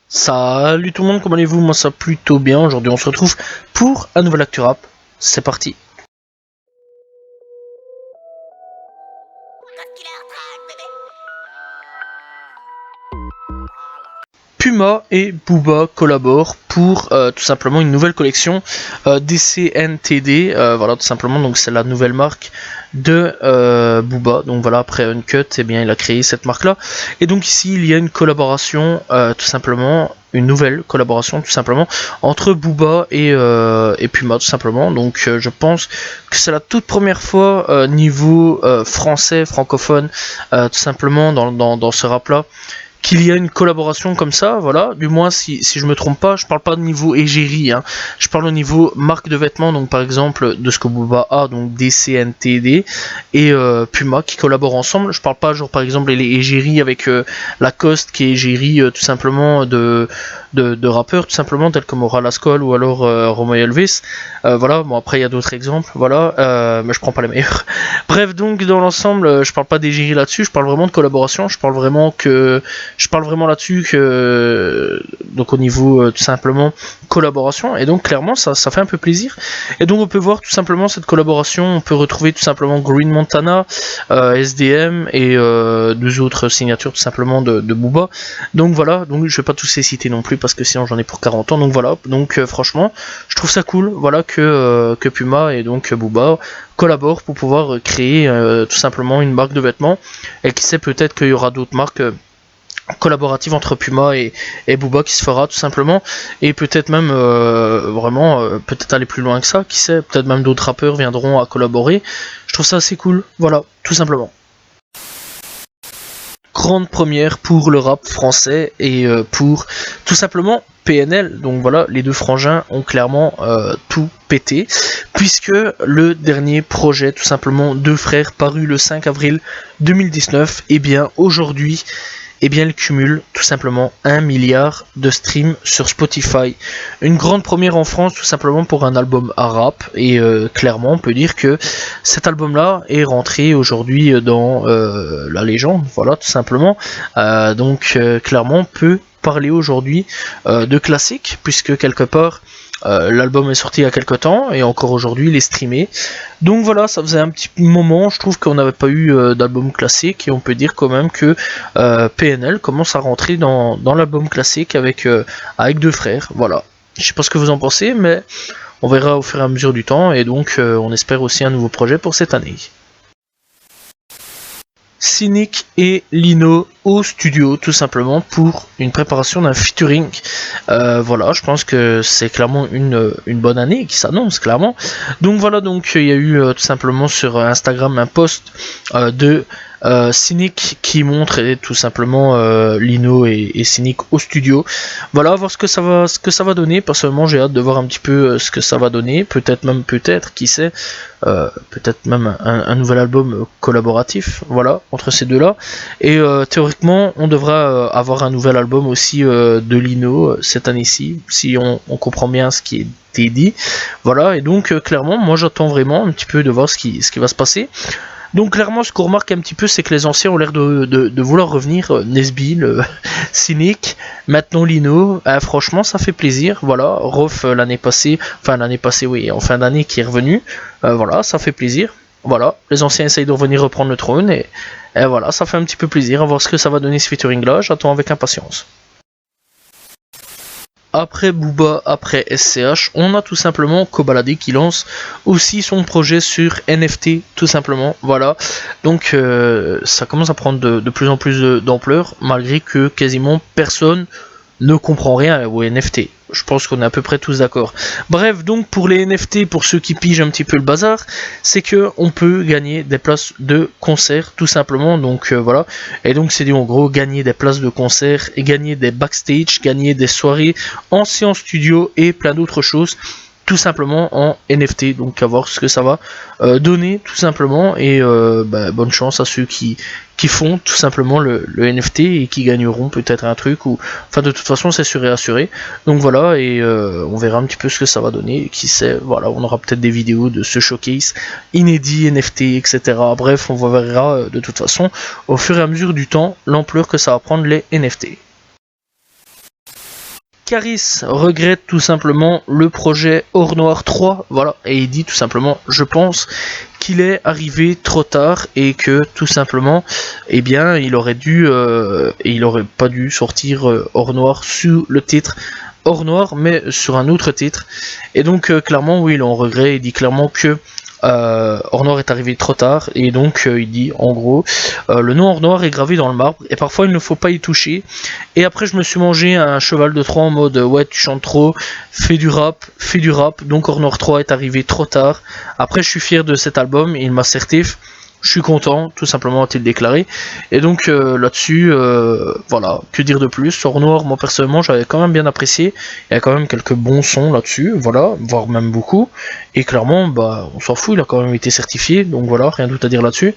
Salut tout le monde, comment allez-vous? Moi ça va plutôt bien. Aujourd'hui on se retrouve pour un nouvel Actu Rap. C'est parti. Puma et Booba collaborent pour tout simplement une nouvelle collection DCNTD, voilà tout simplement, donc c'est la nouvelle marque de Booba, donc voilà, après Uncut, eh bien il a créé cette marque là, et donc ici il y a une collaboration, tout simplement, une nouvelle collaboration tout simplement entre Booba et Puma tout simplement, donc je pense que c'est la toute première fois niveau français, francophone, tout simplement dans ce rap là, qu'il y a une collaboration comme ça, voilà, du moins si je me trompe pas, je parle pas de niveau égérie, hein. Je parle au niveau marque de vêtements, donc par exemple de ce que Booba a, donc DCNTD et Puma qui collaborent ensemble. Je parle pas genre par exemple les égéries avec Lacoste qui est égérie tout simplement de rappeurs tout simplement tels comme Oral Ascol ou alors Romo Elvis, voilà, bon après il y a d'autres exemples, voilà, mais je prends pas les meilleurs. Bref, donc dans l'ensemble je parle pas d'égérie là-dessus, je parle vraiment de collaboration, je parle vraiment là-dessus que donc au niveau tout simplement collaboration, et donc clairement ça fait un peu plaisir, et donc on peut voir tout simplement cette collaboration, on peut retrouver tout simplement Green Montana, SDM et deux autres signatures tout simplement de Booba, donc voilà, donc je vais pas tous les citer non plus parce que sinon j'en ai pour 40 ans, donc voilà, donc franchement je trouve ça cool, voilà, que Puma et donc Booba collaborent pour pouvoir créer tout simplement une marque de vêtements, et qui sait, peut-être qu'il y aura d'autres marques collaborative entre Puma et Booba qui se fera tout simplement, et peut-être même vraiment peut-être aller plus loin que ça, qui sait, peut-être même d'autres rappeurs viendront à collaborer. Je trouve ça assez cool, voilà, tout simplement. Grande première pour le rap français et pour tout simplement PNL, donc voilà, les deux frangins ont clairement tout pété, puisque le dernier projet tout simplement Deux Frères paru le 5 avril 2019, et bien aujourd'hui, et bien il cumule tout simplement 1 milliard de streams sur Spotify. Une grande première en France tout simplement pour un album à rap, et clairement on peut dire que cet album là est rentré aujourd'hui dans la légende, voilà tout simplement, donc clairement on peut parler aujourd'hui de classique, puisque quelque part l'album est sorti il y a quelques temps et encore aujourd'hui il est streamé. Donc voilà, ça faisait un petit moment, je trouve qu'on n'avait pas eu d'album classique, et on peut dire quand même que PNL commence à rentrer dans l'album classique avec Deux Frères. Voilà, je sais pas ce que vous en pensez, mais on verra au fur et à mesure du temps, et donc on espère aussi un nouveau projet pour cette année. Cynic et Lino au studio tout simplement pour une préparation d'un featuring. Voilà, je pense que c'est clairement une bonne année qui s'annonce clairement. Donc voilà, donc il y a eu tout simplement sur Instagram un post de Cynic qui montre tout simplement Lino et Cynic au studio. Voilà, voir ce que ça va donner. Personnellement, j'ai hâte de voir un petit peu ce que ça va donner. Peut-être, qui sait, peut-être même un nouvel album collaboratif, voilà, entre ces deux-là. Et théoriquement, on devra avoir un nouvel album aussi de Lino cette année-ci, si on comprend bien ce qui est dit. Voilà, et donc clairement, moi j'attends vraiment un petit peu de voir ce qui va se passer. Donc clairement, ce qu'on remarque un petit peu, c'est que les anciens ont l'air de vouloir revenir, Nesbill, Cynic, maintenant Lino, franchement ça fait plaisir, voilà, Rof l'année passée, oui, en fin d'année qui est revenu, voilà, ça fait plaisir, voilà, les anciens essayent de revenir reprendre le trône, et voilà, ça fait un petit peu plaisir à voir ce que ça va donner ce featuring là, j'attends avec impatience. Après Booba, après SCH, on a tout simplement Kobalade qui lance aussi son projet sur NFT, tout simplement, voilà. Donc ça commence à prendre de plus en plus d'ampleur, malgré que quasiment personne ne comprend rien aux NFT. Je pense qu'on est à peu près tous d'accord. Bref, donc pour les NFT, pour ceux qui pigent un petit peu le bazar, c'est que on peut gagner des places de concert tout simplement. Donc voilà. Et donc c'est dit en gros gagner des places de concert et gagner des backstage, gagner des soirées en séance studio et plein d'autres choses. tout simplement en NFT, donc à voir ce que ça va donner tout simplement, et bonne chance à ceux qui font tout simplement le NFT et qui gagneront peut-être un truc, ou enfin de toute façon c'est sûr et assuré, donc voilà, et on verra un petit peu ce que ça va donner, et qui sait, voilà, on aura peut-être des vidéos de ce showcase inédit, NFT, etc. Bref, on verra de toute façon au fur et à mesure du temps l'ampleur que ça va prendre les NFT. Caris regrette tout simplement le projet Or Noir 3, voilà, et il dit tout simplement, je pense qu'il est arrivé trop tard et que tout simplement, eh bien, il aurait dû, et il aurait pas dû sortir Or Noir sous le titre Or Noir, mais sur un autre titre. Et donc, clairement, oui, il en regrette, il dit clairement que Or Noir est arrivé trop tard, et donc il dit en gros le nom Or Noir est gravé dans le marbre et parfois il ne faut pas y toucher, et après je me suis mangé un cheval de Troie en mode ouais tu chantes trop, fais du rap, donc Or Noir 3 est arrivé trop tard. Après je suis fier de cet album et il m'a certif, je suis content, tout simplement, a-t-il déclaré. Et donc là-dessus, voilà, que dire de plus. Or Noir, moi personnellement, j'avais quand même bien apprécié. Il y a quand même quelques bons sons là-dessus, voilà, voire même beaucoup. Et clairement, bah, on s'en fout, il a quand même été certifié, donc voilà, rien d'autre à dire là-dessus.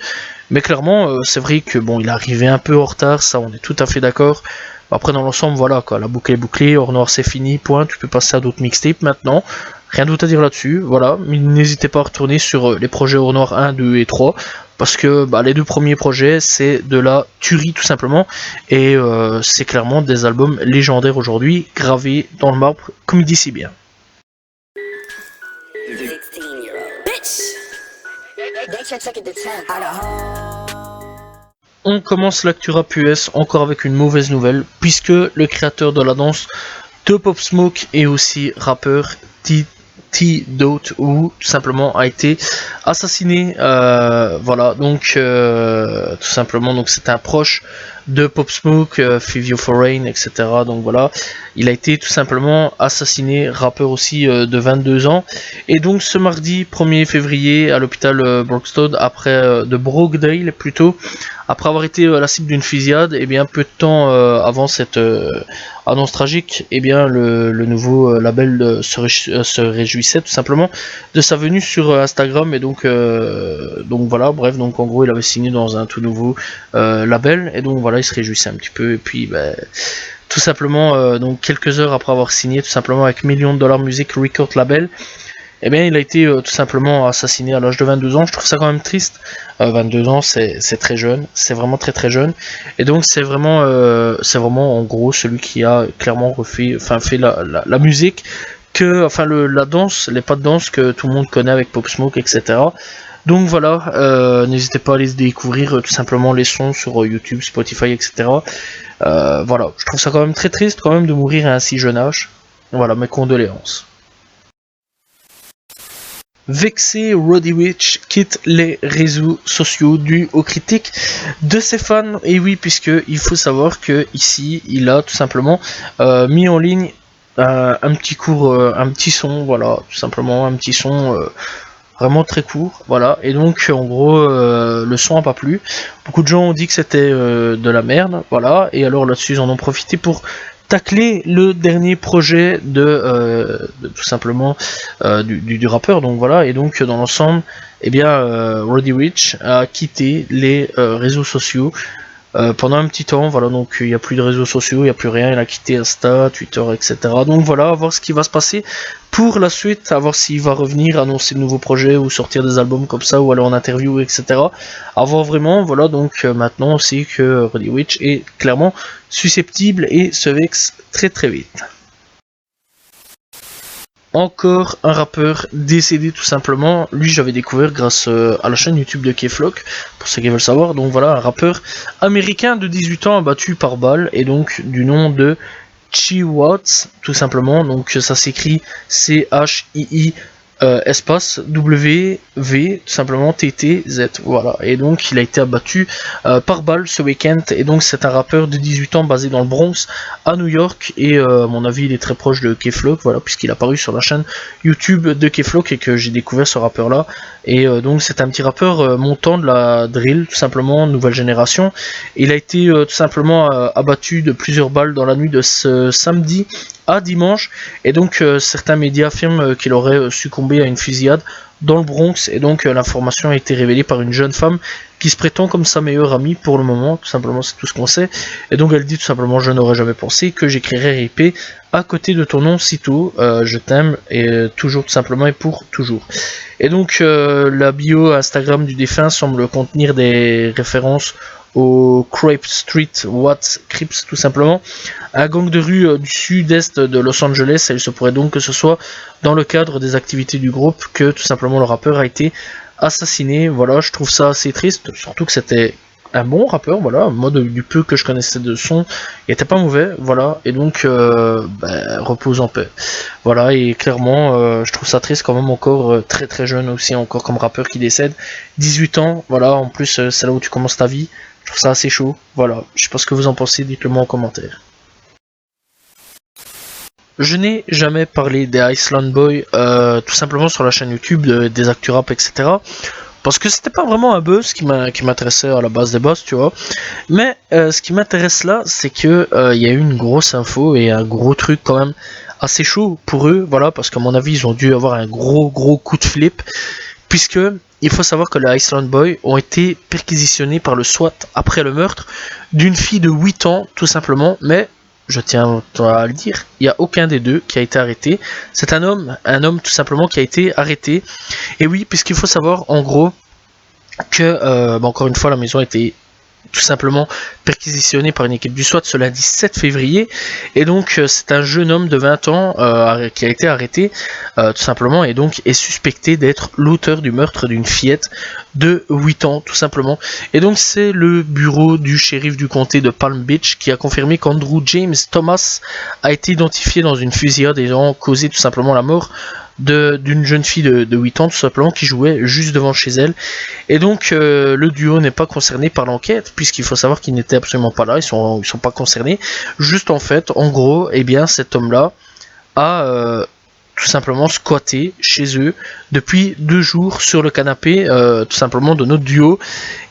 Mais clairement, c'est vrai que bon, il est arrivé un peu en retard, ça, on est tout à fait d'accord. Après, dans l'ensemble, voilà, quoi, la boucle est bouclée, Or Noir c'est fini, point, tu peux passer à d'autres mixtapes maintenant. Rien d'autre à dire là-dessus, voilà, mais n'hésitez pas à retourner sur les projets Or Noir 1, 2 et 3, parce que bah, les deux premiers projets c'est de la tuerie tout simplement, et c'est clairement des albums légendaires aujourd'hui, gravés dans le marbre, comme il dit si bien. On commence l'actu rap US encore avec une mauvaise nouvelle, puisque le créateur de la danse de Pop Smoke et aussi rappeur T-Dot, ou tout simplement a été assassiné, voilà, donc tout simplement, donc c'est un proche de Pop Smoke, Fivio Foreign, etc. Donc voilà, il a été tout simplement assassiné, rappeur aussi de 22 ans. Et donc ce mardi 1er février à l'hôpital Brookstone, de Brookdale plutôt, après avoir été la cible d'une fusillade, et bien peu de temps avant cette annonce tragique, et bien le nouveau label se réjouissait tout simplement de sa venue sur Instagram, et donc voilà, bref, donc en gros il avait signé dans un tout nouveau label, et donc voilà, il se réjouissait un petit peu, et puis tout simplement, donc quelques heures après avoir signé tout simplement avec Million Dollar Music Record Label, eh bien il a été tout simplement assassiné à l'âge de 22 ans. Je trouve ça quand même triste. 22 ans c'est très jeune, c'est vraiment très très jeune. Et donc c'est vraiment en gros celui qui a clairement fait la musique, la danse, les pas de danse que tout le monde connaît avec Pop Smoke, etc. Donc voilà, n'hésitez pas à aller découvrir tout simplement les sons sur YouTube, Spotify, etc. Voilà, je trouve ça quand même très triste quand même de mourir à un si jeune âge. Voilà, mes condoléances. Vexé, Roddy Ricch quitte les réseaux sociaux dû aux critiques de ses fans. Et oui, puisque il faut savoir que ici, il a tout simplement mis en ligne un petit cours, un petit son, voilà, tout simplement un petit son vraiment très court, voilà. Et donc en gros, le son a pas plu. Beaucoup de gens ont dit que c'était de la merde, voilà. Et alors là-dessus, ils en ont profité pour tacler le dernier projet de tout simplement du rappeur, donc voilà. Et donc dans l'ensemble, eh bien Roddy Ricch a quitté les réseaux sociaux pendant un petit temps, voilà, donc il n'y a plus de réseaux sociaux, il n'y a plus rien, il a quitté Insta, Twitter, etc. Donc voilà, à voir ce qui va se passer pour la suite, à voir s'il va revenir, annoncer de nouveaux projets ou sortir des albums comme ça, ou aller en interview, etc. À voir vraiment, voilà, donc maintenant on sait que Roddy Ricch est clairement susceptible et se vexe très très vite. Encore un rappeur décédé tout simplement. Lui j'avais découvert grâce à la chaîne YouTube de K-Flock, pour ceux qui veulent savoir. Donc voilà, un rappeur américain de 18 ans abattu par balle, et donc du nom de Chi Watts tout simplement. Donc ça s'écrit C-H-I-I espace W-V tout simplement T-T-Z, voilà. Et donc il a été abattu par balle ce week-end, et donc c'est un rappeur de 18 ans basé dans le Bronx à New York, et à mon avis il est très proche de K-Flock, voilà, puisqu'il est apparu sur la chaîne YouTube de K-Flock et que j'ai découvert ce rappeur là. Et donc c'est un petit rappeur montant de la drill tout simplement, nouvelle génération. Il a été tout simplement abattu de plusieurs balles dans la nuit de ce samedi à dimanche. Et donc certains médias affirment qu'il aurait succombé à une fusillade dans le Bronx. Et donc l'information a été révélée par une jeune femme qui se prétend comme sa meilleure amie pour le moment. Tout simplement, c'est tout ce qu'on sait. Et donc elle dit tout simplement: je n'aurais jamais pensé que j'écrirais RIP à côté de ton nom si tôt. Je t'aime et toujours, tout simplement, et pour toujours. Et donc la bio Instagram du défunt semble contenir des références au Crips Street Watts Crips, tout simplement, un gang de rue du sud-est de Los Angeles. Et il se pourrait donc que ce soit dans le cadre des activités du groupe que tout simplement le rappeur a été assassiné. Voilà, je trouve ça assez triste, surtout que c'était un bon rappeur, voilà, moi du peu que je connaissais de son, il était pas mauvais, voilà, et donc repose en paix. Voilà, et clairement, je trouve ça triste quand même, encore très très jeune aussi, encore comme rappeur qui décède, 18 ans, voilà, en plus c'est là où tu commences ta vie, je trouve ça assez chaud, voilà, je sais pas ce que vous en pensez, dites-le moi en commentaire. Je n'ai jamais parlé des Iceland Boys, tout simplement sur la chaîne YouTube des ActuRap, etc. Parce que c'était pas vraiment un buzz qui m'intéressait à la base des buzz, tu vois. Mais ce qui m'intéresse là, c'est que il y a eu une grosse info et un gros truc quand même assez chaud pour eux, voilà, parce qu'à mon avis, ils ont dû avoir un gros coup de flip, puisque il faut savoir que les Iceland Boys ont été perquisitionnés par le SWAT après le meurtre d'une fille de 8 ans, tout simplement, mais je tiens à le dire, il n'y a aucun des deux qui a été arrêté. C'est un homme tout simplement qui a été arrêté. Et oui, puisqu'il faut savoir en gros que, encore une fois, la maison a été tout simplement perquisitionné par une équipe du SWAT ce lundi 7 février. Et donc c'est un jeune homme de 20 ans qui a été arrêté tout simplement, et donc est suspecté d'être l'auteur du meurtre d'une fillette de 8 ans tout simplement. Et donc c'est le bureau du shérif du comté de Palm Beach qui a confirmé qu'Andrew James Thomas a été identifié dans une fusillade ayant causé tout simplement la mort d'une jeune fille de 8 ans tout simplement, qui jouait juste devant chez elle. Et donc le duo n'est pas concerné par l'enquête, puisqu'il faut savoir qu'ils n'étaient absolument pas là, ils sont pas concernés. Juste en fait, en gros, eh bien cet homme là a tout simplement squatté chez eux depuis 2 jours sur le canapé tout simplement de notre duo.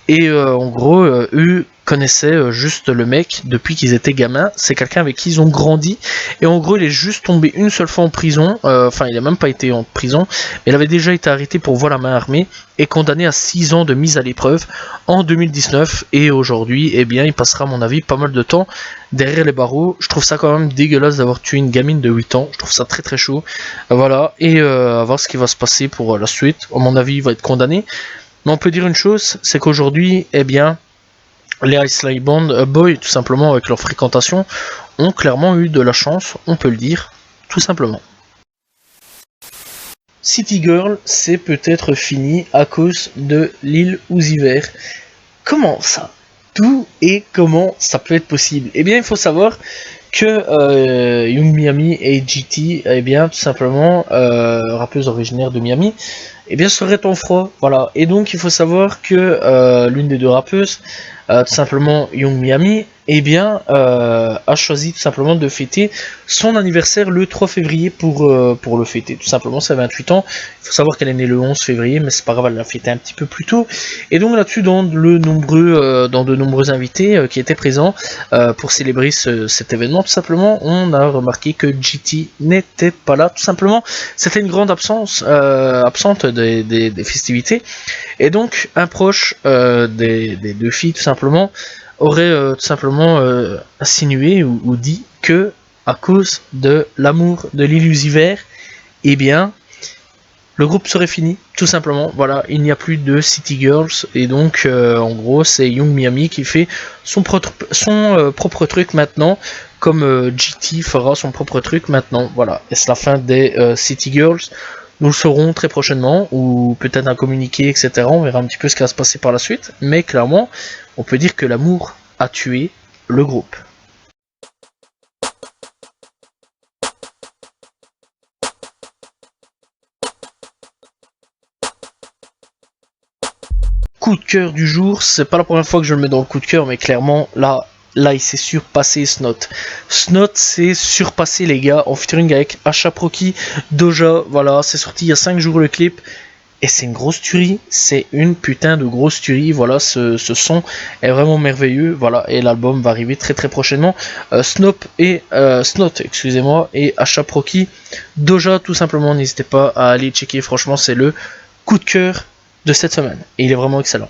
Et en gros, eux connaissaient juste le mec depuis qu'ils étaient gamins. C'est quelqu'un avec qui ils ont grandi. Et en gros, il est juste tombé une seule fois en prison. Enfin, il n'a même pas été en prison. Mais il avait déjà été arrêté pour vol à main armée et condamné à 6 ans de mise à l'épreuve en 2019. Et aujourd'hui, eh bien, il passera, à mon avis, pas mal de temps derrière les barreaux. Je trouve ça quand même dégueulasse d'avoir tué une gamine de 8 ans. Je trouve ça très très chaud. Voilà. Et à voir ce qui va se passer pour la suite. À mon avis, il va être condamné. Mais on peut dire une chose, c'est qu'aujourd'hui, eh bien, les Iceland Boys, tout simplement avec leur fréquentation, ont clairement eu de la chance, on peut le dire, tout simplement. City Girl, c'est peut-être fini à cause de l'île Uzi Vert. Comment ça? D'où et comment ça peut être possible? Eh bien, il faut savoir que Young Miami et GT, eh bien, tout simplement, rappeuse originaire de Miami, eh bien, serait en froid, voilà. Et donc, il faut savoir que l'une des deux rappeuses, tout simplement Young Miami, eh bien, a choisi tout simplement de fêter son anniversaire le 3 février pour le fêter. Tout simplement, c'est 28 ans. Il faut savoir qu'elle est née le 11 février, mais c'est pas grave, elle l'a fêté un petit peu plus tôt. Et donc là-dessus, dans de nombreux invités qui étaient présents pour célébrer cet événement, tout simplement, on a remarqué que GT n'était pas là. Tout simplement, c'était une grande absente des festivités. Et donc, un proche des deux filles, tout simplement, aurait tout simplement insinué ou dit que, à cause de l'amour de l'île Uzi Vert, eh bien, le groupe serait fini, tout simplement. Voilà, il n'y a plus de City Girls, et donc, en gros, c'est Young Miami qui fait son propre truc maintenant, comme GT fera son propre truc maintenant. Voilà, et c'est la fin des City Girls. Nous le saurons très prochainement, ou peut-être un communiqué, etc. On verra un petit peu ce qui va se passer par la suite. Mais clairement, on peut dire que l'amour a tué le groupe. Coup de cœur du jour, c'est pas la première fois que je le mets dans le coup de cœur, mais clairement, là, il s'est surpassé Snot. Snot s'est surpassé, les gars, en featuring avec A$AP Rocky, Doja. Voilà, c'est sorti il y a 5 jours le clip. et c'est une grosse tuerie, c'est une putain de grosse tuerie. Voilà, ce son est vraiment merveilleux. Voilà, et l'album va arriver très très prochainement. Snot, excusez-moi, et A$AP Rocky, Doja, tout simplement. N'hésitez pas à aller checker. Franchement, c'est le coup de cœur de cette semaine et il est vraiment excellent.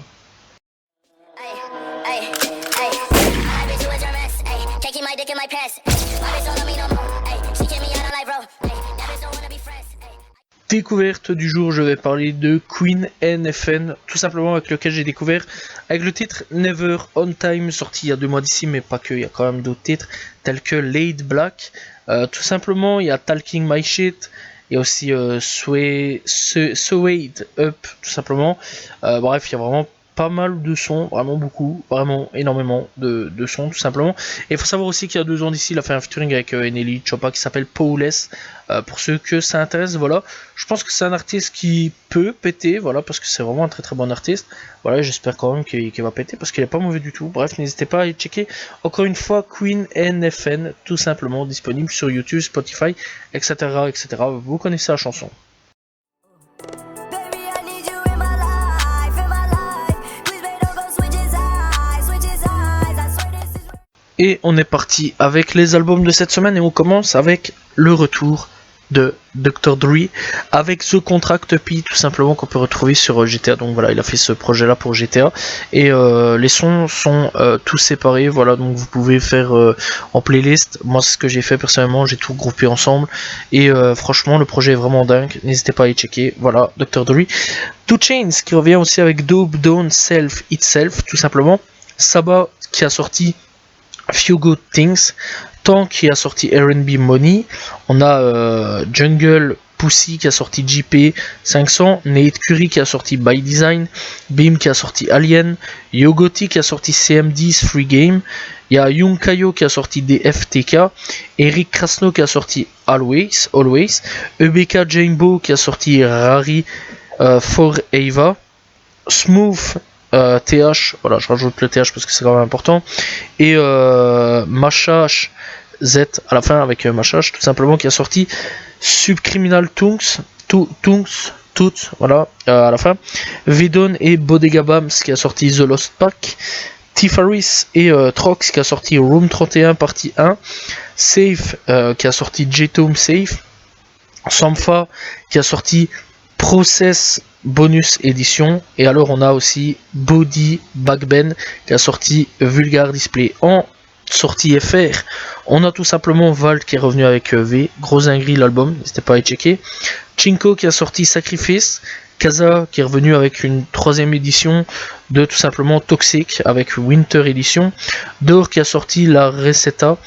Découverte du jour, je vais parler de Queen NFN, tout simplement, avec lequel j'ai découvert avec le titre Never On Time, sorti il y a 2 mois d'ici, mais pas que, il y a quand même d'autres titres tels que Laid Black. Tout simplement, il y a Talking My Shit, il y a aussi Swayed Up, tout simplement. Bref, il y a vraiment pas mal de sons, vraiment beaucoup, vraiment énormément de sons, tout simplement. Et il faut savoir aussi qu'il y a 2 ans d'ici, il a fait un featuring avec Nelly Choppa qui s'appelle Pauless. Pour ceux que ça intéresse, voilà. Je pense que c'est un artiste qui peut péter, voilà, parce que c'est vraiment un très très bon artiste. Voilà, j'espère quand même qu'il va péter parce qu'il est pas mauvais du tout. Bref, n'hésitez pas à aller checker. Encore une fois, Queen NFN, tout simplement, disponible sur YouTube, Spotify, etc., etc. Vous connaissez la chanson. Et on est parti avec les albums de cette semaine et on commence avec le retour de Dr. Dre avec The Contract P, tout simplement, qu'on peut retrouver sur GTA. Donc voilà, il a fait ce projet là pour GTA et les sons sont tous séparés, voilà, donc vous pouvez faire en playlist. Moi c'est ce que j'ai fait personnellement, j'ai tout groupé ensemble et franchement le projet est vraiment dingue, n'hésitez pas à y checker. Voilà, Dr. Dre. 2 Chainz qui revient aussi avec Dope Don't Self Itself, tout simplement. Saba qui a sorti Few Good Things, Tank qui a sorti R&B Money, on a Jungle Pussy qui a sorti JP 500, Nate Curry qui a sorti By Design, Beam qui a sorti Alien, Yogoti qui a sorti CMD's Free Game, il y a Young Kayo qui a sorti DFTK, Eric Krasno qui a sorti Always, EBK Jaimbo qui a sorti Rari For Eva, Smooth TH, voilà, je rajoute le TH parce que c'est quand même important, et Machash Z à la fin avec Machash, tout simplement, qui a sorti Subcriminal Tunks, voilà, à la fin, Vidon et Bodega Bams qui a sorti The Lost Pack, Tifaris et Trox qui a sorti Room 31 partie 1, Safe qui a sorti J-Tome Safe, Sampha qui a sorti Process Bonus Edition, et alors on a aussi Body Backben qui a sorti Vulgar Display. En sortie FR, on a tout simplement Valt qui est revenu avec V, gros ingris l'album, n'hésitez pas à y checker. Chinko qui a sorti Sacrifice, Kaza qui est revenu avec une 3ème édition de tout simplement Toxic avec Winter Edition, Dor qui a sorti la recetta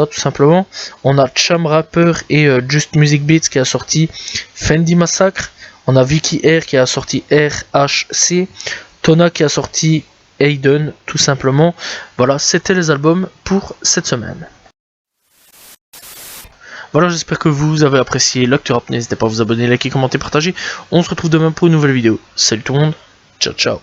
tout simplement. On a Cham Rapper et Just Music Beats qui a sorti Fendi Massacre. On a Vicky R qui a sorti RHC, Tona qui a sorti Aiden, tout simplement. Voilà, c'était les albums pour cette semaine. Voilà, j'espère que vous avez apprécié l'Actu Rap. N'hésitez pas à vous abonner, liker, commenter, partager. On se retrouve demain pour une nouvelle vidéo. Salut tout le monde, ciao ciao.